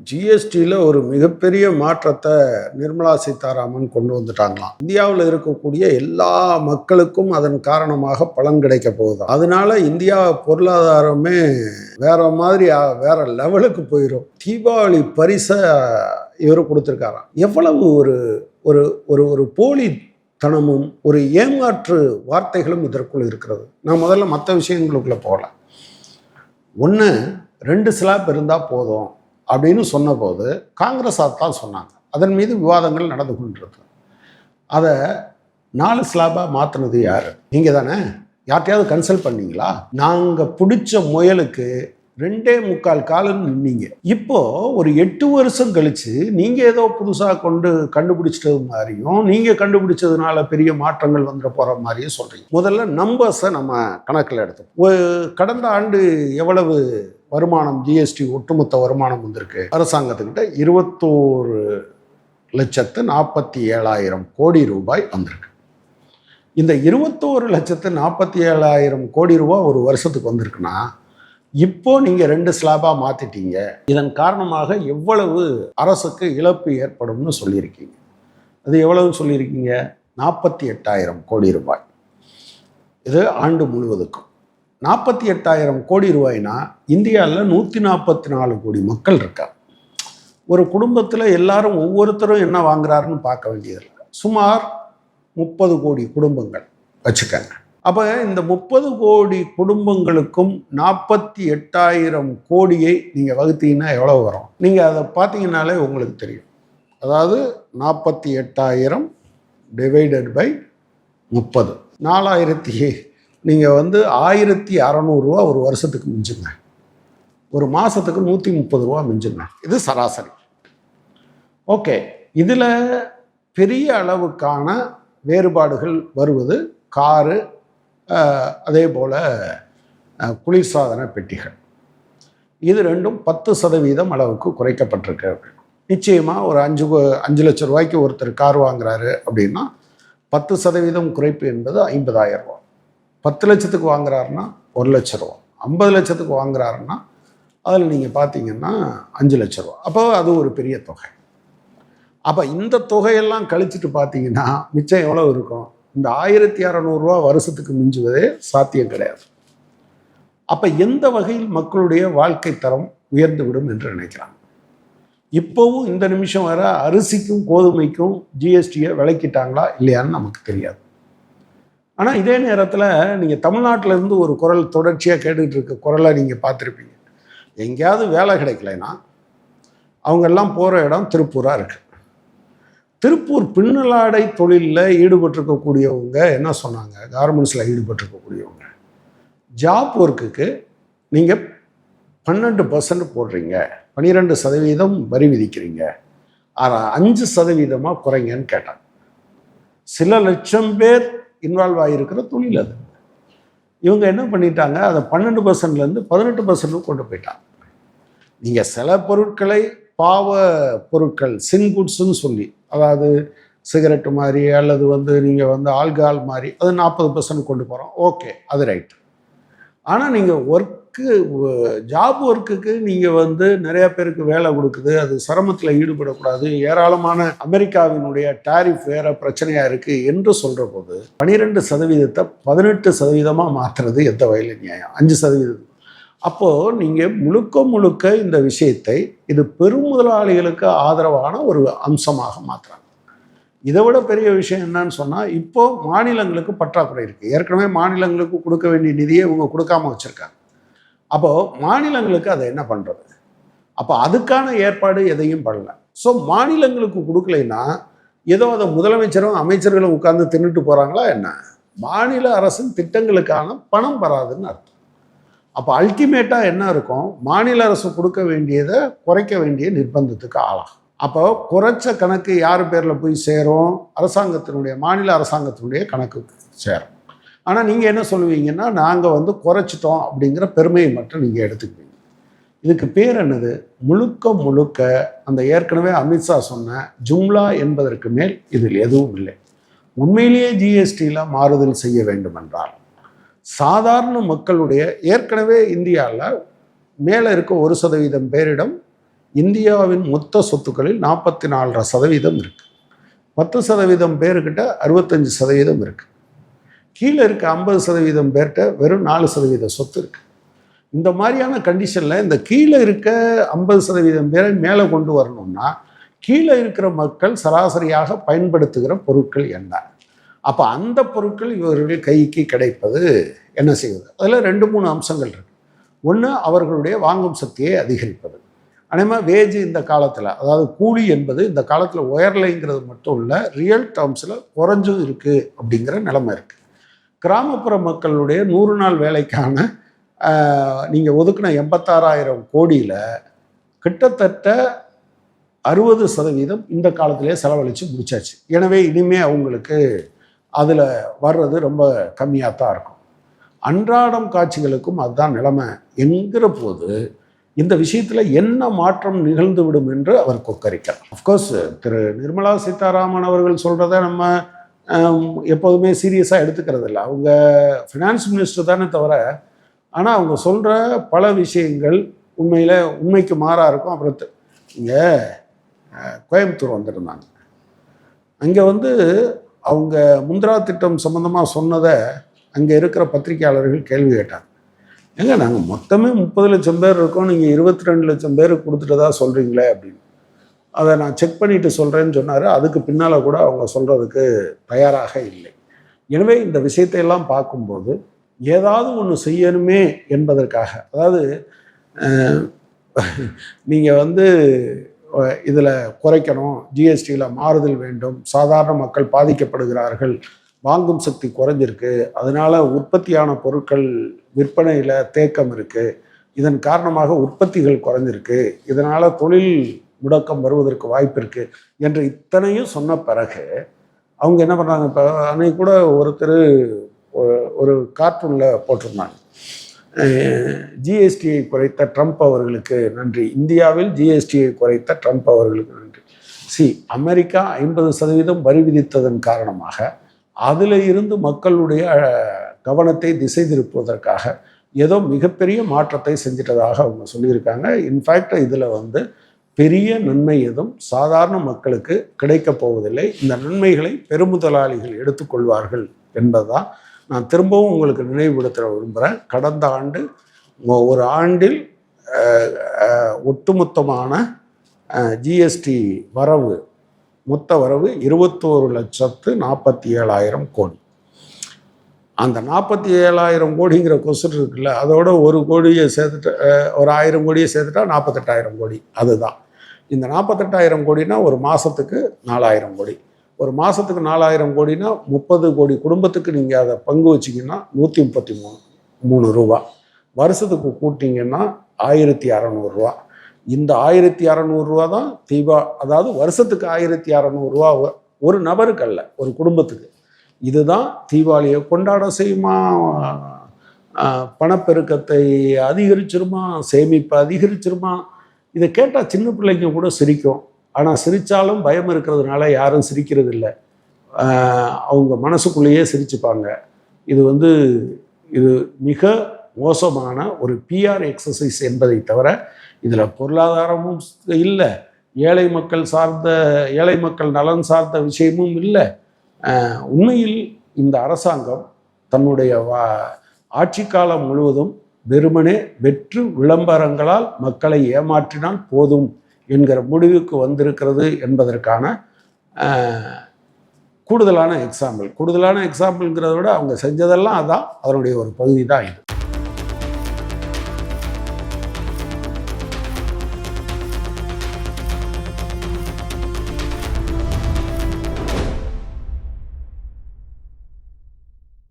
ஜிஎஸ்டியில் ஒரு மிகப்பெரிய மாற்றத்தை நிர்மலா சீதாராமன் கொண்டு வந்துட்டாங்களாம். இந்தியாவில் இருக்கக்கூடிய எல்லா மக்களுக்கும் அதன் காரணமாக பலன் கிடைக்க போகுது. அதனால இந்தியா பொருளாதாரமே வேற மாதிரி வேற லெவலுக்கு போயிடும். தீபாவளி பரிசை இவர் கொடுத்துருக்காராம். எவ்வளவு ஒரு ஒரு ஒரு ஒரு போலித்தனமும் ஒரு ஏமாற்று வார்த்தைகளும் இதற்குள் இருக்கிறது. நான் முதல்ல மற்ற விஷயங்களுக்குள்ள போகல. ஒன்று 2 ஸ்லாப் இருந்தால் போதும் அப்படின்னு சொன்னபோது காங்கிரஸ் தான் சொன்னாங்க. அதன் மீது விவாதங்கள் நடந்து கொண்டிருக்கு. அதை 4 ஸ்லாபாக மாற்றினது யார்? நீங்கள் தானே. யார்ட்டையாவது கன்சல்ட் பண்ணீங்களா? நாங்கள் பிடிச்ச முயலுக்கு 2.25 காலம்னு நின்னீங்க. இப்போ ஒரு 8 வருஷம் கழிச்சு நீங்கள் ஏதோ புதுசாக கண்டுபிடிச்சது மாதிரியும் நீங்கள் கண்டுபிடிச்சதுனால பெரிய மாற்றங்கள் வந்துட போகிற மாதிரியும் சொல்கிறீங்க. முதல்ல நம்பர்ஸை நம்ம கணக்கில் எடுத்தோம். கடந்த ஆண்டு எவ்வளவு வருமானம், ஜிஎஸ்டி ஒட்டுமொத்த வருமானம் வந்திருக்கு அரசாங்கத்துக்கிட்ட? 21,47,000 கோடி ரூபாய் வந்திருக்கு. இந்த 21,47,000 கோடி ரூபாய் ஒரு வருஷத்துக்கு வந்திருக்குன்னா இப்போ நீங்கள் 2 ஸ்லாபாக மாற்றிட்டீங்க. இதன் காரணமாக எவ்வளவு அரசுக்கு இழப்பு ஏற்படும்னு சொல்லியிருக்கீங்க. அது எவ்வளவு சொல்லியிருக்கீங்க? 48,000 கோடி ரூபாய். இது ஆண்டு முழுவதுக்கும் 48,000 கோடி ரூபாய்னா இந்தியாவில் 144 கோடி மக்கள் இருக்கா. ஒரு குடும்பத்தில் எல்லாரும் ஒவ்வொருத்தரும் என்ன வாங்குறாருன்னு பார்க்க வேண்டியதில்லை. சுமார் 30 கோடி குடும்பங்கள் வச்சுக்கங்க. அப்போ இந்த 30 கோடி குடும்பங்களுக்கும் 48,000 கோடியை நீங்கள் வகுத்தீங்கன்னா எவ்வளோ வரும்? நீங்கள் அதை பார்த்தீங்கன்னாலே உங்களுக்கு தெரியும். அதாவது 48,000 டிவைடட் பை 30, 4,000. நீங்கள் 1,600 ரூபா ஒரு வருஷத்துக்கு மிஞ்சுங்க. ஒரு மாதத்துக்கு 130 ரூபா மிஞ்சுங்க. இது சராசரி. ஓகே, இதில் பெரிய அளவுக்கான வேறுபாடுகள் வருவது காரு, அதே போல் குளிர்சாதன பெட்டிகள். இது ரெண்டும் 10% அளவுக்கு குறைக்கப்பட்டிருக்கு. நிச்சயமாக ஒரு 5 லட்சம் ரூபாய்க்கு ஒருத்தர் கார் வாங்குறாரு அப்படின்னா 10% குறைப்பு என்பது 50,000 ரூபா. 10 லட்சத்துக்கு வாங்குறாருன்னா 1 லட்ச ரூபா. 50 லட்சத்துக்கு வாங்குறாருன்னா அதில் நீங்கள் பார்த்தீங்கன்னா 5 லட்ச ரூபா. அப்போ அது ஒரு பெரிய தொகை. அப்போ இந்த தொகையெல்லாம் கழிச்சிட்டு பார்த்தீங்கன்னா மிச்சம் எவ்வளோ இருக்கும்? இந்த 1,600 ரூபா வருஷத்துக்கு மிஞ்சுவதே சாத்தியம் கிடையாது. அப்போ எந்த வகையில் மக்களுடைய வாழ்க்கை தரம் உயர்ந்து விடும் என்று நினைக்கிறாங்க. இப்போவும் இந்த நிமிஷம் வர அரிசிக்கும் கோதுமைக்கும் ஜிஎஸ்டியை விலக்கிட்டாங்களா இல்லையான்னு நமக்கு தெரியாது. ஆனால் இதே நேரத்தில் நீங்கள் தமிழ்நாட்டிலேருந்து ஒரு குரல் தொடர்ச்சியாக கேட்டுக்கிட்டு இருக்க குரலை நீங்கள் பார்த்துருப்பீங்க. எங்கேயாவது வேலை கிடைக்கலைன்னா அவங்கெல்லாம் போகிற இடம் திருப்பூராக இருக்குது. திருப்பூர் பின்னலாடை தொழிலில் ஈடுபட்டிருக்கக்கூடியவங்க என்ன சொன்னாங்க? கார்மெண்ட்ஸில் ஈடுபட்டிருக்கக்கூடியவங்க ஜாப் ஒர்க்குக்கு நீங்கள் 12% போடுறீங்க, 12% வரி விதிக்கிறீங்க, 5% குறைங்கன்னு கேட்டாங்க. சில லட்சம் பேர் இன்வால்வ் ஆகியிருக்கிற தொழில் அது. இவங்க என்ன பண்ணிட்டாங்க? அதை 12%லேருந்து 18% கொண்டு போயிட்டாங்க. நீங்கள் சில பொருட்களை பாவ பொருட்கள், சின்குட்ஸ்ன்னு சொல்லி, அதாவது சிகரெட்டு மாதிரி அல்லது நீங்கள் ஆல்கஹால் மாதிரி, அது 40% கொண்டு போகிறோம். ஓகே, அது ரைட். ஆனால் நீங்கள் ஜாப் ஒர்க்குக்கு நீங்கள் நிறைய பேருக்கு வேலை கொடுக்குது, அது சிரமத்தில் ஈடுபடக்கூடாது, ஏராளமான அமெரிக்காவினுடைய டாரிஃப் வேற பிரச்சனையாக இருக்குது என்று சொல்கிற போது 12% 18% மாற்றுறது எந்த வகையில் நியாயம்? 5%. அப்போது நீங்கள் முழுக்க இந்த விஷயத்தை இது பெரும் முதலாளிகளுக்கு ஆதரவான ஒரு அம்சமாக மாற்றுறாங்க. இதை விட பெரிய விஷயம் என்னன்னு சொன்னால், இப்போது மாநிலங்களுக்கு பற்றாக்குறை இருக்குது. ஏற்கனவே மாநிலங்களுக்கு கொடுக்க வேண்டிய நிதியை இவங்க கொடுக்காம வச்சுருக்காங்க. அப்போது மாநிலங்களுக்கு அதை என்ன பண்ணுறது? அப்போ அதுக்கான ஏற்பாடு எதையும் பண்ணல. ஸோ மாநிலங்களுக்கு கொடுக்கலைன்னா ஏதோ அதை முதலமைச்சரும் அமைச்சர்களும் உட்கார்ந்து தின்னுட்டு போகிறாங்களா என்ன? மாநில அரசின் திட்டங்களுக்கான பணம் வராதுன்னு அர்த்தம். அப்போ அல்டிமேட்டாக என்ன இருக்கும்? மாநில அரசு கொடுக்க வேண்டியதை குறைக்க வேண்டிய நிர்பந்தத்துக்கு ஆளாகும். அப்போ குறைச்ச கணக்கு யார் பேரில் போய் சேரும்? மாநில அரசாங்கத்தினுடைய கணக்குக்கு சேரும். ஆனால் நீங்கள் என்ன சொல்லுவீங்கன்னா, நாங்கள் குறைச்சிட்டோம் அப்படிங்கிற பெருமையை மட்டும் நீங்கள் எடுத்துக்குவீங்க. இதுக்கு பேர் என்னது? முழுக்க அந்த ஏற்கனவே அமித்ஷா சொன்ன ஜும்லா என்பதற்கு மேல் இதில் எதுவும் இல்லை. உண்மையிலேயே ஜிஎஸ்டியில் மாறுதல் செய்ய வேண்டும் என்றால் சாதாரண மக்களுடைய, ஏற்கனவே இந்தியாவில் மேலே இருக்க 1% பேரிடம் இந்தியாவின் மொத்த சொத்துக்களில் 44% இருக்குது. 10% பேர்கிட்ட 65% இருக்குது. கீழே இருக்க 50% பேர்கிட்ட வெறும் 4% சொத்து இருக்குது. இந்த மாதிரியான கண்டிஷனில் இந்த கீழே இருக்க 50% பேரை மேலே கொண்டு வரணும்னா கீழே இருக்கிற மக்கள் சராசரியாக பயன்படுத்துகிற பொருட்கள் என்ன? அப்போ அந்த பொருட்கள் இவர்கள் கைக்கு கிடைப்பது என்ன செய்வது? அதில் 2-3 அம்சங்கள் இருக்கு. ஒன்று, அவர்களுடைய வாங்கும் சக்தியை அதிகரிப்பது. அதேமாதிரி வேஜ் இந்த காலத்தில், அதாவது கூலி என்பது இந்த காலத்தில் உயரலைங்கிறது மட்டும் இல்லை, ரியல் டேர்ம்ஸில் குறைஞ்சும் இருக்குது அப்படிங்கிற நிலைமை இருக்குது. கிராமப்புற மக்களுடைய 100 நாள் வேலைக்கான நீங்கள் ஒதுக்கின 86,000 கோடியில் கிட்டத்தட்ட 60% இந்த காலத்திலே செலவழித்து முடிச்சாச்சு. எனவே இனிமே அவங்களுக்கு அதில் வர்றது ரொம்ப கம்மியாக தான் இருக்கும். அன்றாடம் காட்சிகளுக்கும் அதுதான் நிலைமை என்கிற போது இந்த விஷயத்தில் என்ன மாற்றம் நிகழ்ந்துவிடும் என்று அவர் கொக்கரிக்கிறார். அஃப்கோர்ஸ் திரு நிர்மலா சீதாராமன் அவர்கள் சொல்கிறத நம்ம எப்போதுமே சீரியஸாக எடுத்துக்கிறது இல்லை. அவங்க ஃபினான்ஸ் மினிஸ்டர் தானே தவிர, ஆனால் அவங்க சொல்கிற பல விஷயங்கள் உண்மைக்கு மாறாக இருக்கும். அப்புறம் இங்கே கோயம்புத்தூர் வந்துருந்தாங்க. அங்கே அவங்க முத்ரா திட்டம் சம்மந்தமாக சொன்னதை அங்கே இருக்கிற பத்திரிகையாளர்கள் கேள்வி கேட்டாங்க. ஏங்க, நாங்கள் மொத்தமே 30 லட்சம் பேர் இருக்கோம், நீங்கள் 22 லட்சம் பேருக்கு கொடுத்துட்டதா சொல்கிறீங்களே அப்படின்னு. அதை நான் செக் பண்ணிட்டு சொல்கிறேன்னு சொன்னார். அதுக்கு பின்னால் கூட அவங்க சொல்கிறதுக்கு தயாராக இல்லை. எனவே இந்த விஷயத்தை எல்லாம் பார்க்கும்போது ஏதாவது ஒன்று செய்யணுமே என்பதற்காக, அதாவது நீங்கள் இதில் குறைக்கணும், ஜிஎஸ்டியில் மாறுதல் வேண்டும், சாதாரண மக்கள் பாதிக்கப்படுகிறார்கள், வாங்கும் சக்தி குறைஞ்சிருக்கு, அதனால் உற்பத்தியான பொருட்கள் விற்பனையில் தேக்கம் இருக்குது, இதன் காரணமாக உற்பத்திகள் குறைஞ்சிருக்கு, இதனால் தொழில் முடக்கம் வருவதற்கு வாய்ப்பு இருக்குது என்று இத்தனையும் சொன்ன பிறகு அவங்க என்ன பண்ணுறாங்க? இப்போ அன்னைக்கு கூட ஒருத்தர் ஒரு கார்ட்டூனில் போட்டிருந்தாங்க, ஜிஎஸ்டியை குறைத்த ட்ரம்ப் அவர்களுக்கு நன்றி, இந்தியாவில் ஜிஎஸ்டியை குறைத்த ட்ரம்ப் அவர்களுக்கு நன்றி. அமெரிக்கா 50% வரி விதித்ததன் காரணமாக அதில் இருந்து மக்களுடைய கவனத்தை திசை திருப்புவதற்காக ஏதோ மிகப்பெரிய மாற்றத்தை செஞ்சிட்டதாக அவங்க சொல்லியிருக்காங்க. இன்ஃபேக்ட் இதில் பெரிய நன்மை எதுவும் சாதாரண மக்களுக்கு கிடைக்கப் போவதில்லை. இந்த நன்மைகளை பெருமுதலாளிகள் எடுத்துக்கொள்வார்கள் என்பதுதான் நான் திரும்பவும் உங்களுக்கு நினைவுபடுத்த விரும்புகிறேன். கடந்த ஆண்டு ஒரு ஆண்டில் ஒட்டுமொத்தமான ஜிஎஸ்டி வரவு, மொத்த வரவு 21,47,000 கோடி. அந்த 47,000 கோடிங்கிற கொஸ்டின் இருக்குல்ல, அதோட 1 கோடியை சேர்த்துட்டு, ஒரு 1000 கோடியை சேர்த்துட்டா 48,000 கோடி. அதுதான் இந்த 48,000 கோடினா ஒரு மாதத்துக்கு 4,000 கோடி. ஒரு மாதத்துக்கு 4,000 கோடினா 30 கோடி குடும்பத்துக்கு நீங்கள் அதை பங்கு வச்சிங்கன்னா 133 ரூபா. வருஷத்துக்கு கூட்டிங்கன்னா 1,600 ரூபா. இந்த 1,600 ரூபா தான் அதாவது வருஷத்துக்கு 1,600 ரூபா ஒரு நபருக்கு அல்ல, ஒரு குடும்பத்துக்கு. இதுதான் தீபாவளியை கொண்டாட செய்யுமா, பணப்பெருக்கத்தை அதிகரிச்சிருமா, சேமிப்பை அதிகரிச்சிருமா? இதை கேட்டால் சின்ன பிள்ளைங்க கூட சிரிக்கும். ஆனால் சிரித்தாலும் பயம் இருக்கிறதுனால யாரும் சிரிக்கிறது இல்லை. அவங்க மனசுக்குள்ளேயே சிரிச்சுப்பாங்க. இது மிக மோசமான ஒரு பிஆர் எக்ஸசைஸ் என்பதை தவிர இதில் பொருளாதாரமும் இல்லை, ஏழை மக்கள் நலன் சார்ந்த விஷயமும் இல்லை. உண்மையில் இந்த அரசாங்கம் தன்னுடைய ஆட்சி காலம் முழுவதும் வெறுமனே வெற்று விளம்பரங்களால் மக்களை ஏமாற்றினால் போதும் என்கிற முடிவுக்கு வந்திருக்கிறது என்பதற்கான கூடுதலான எக்ஸாம்பிள்ங்கிறத விட அவங்க செஞ்சதெல்லாம் அதான், அதனுடைய ஒரு பகுதி தான் இது.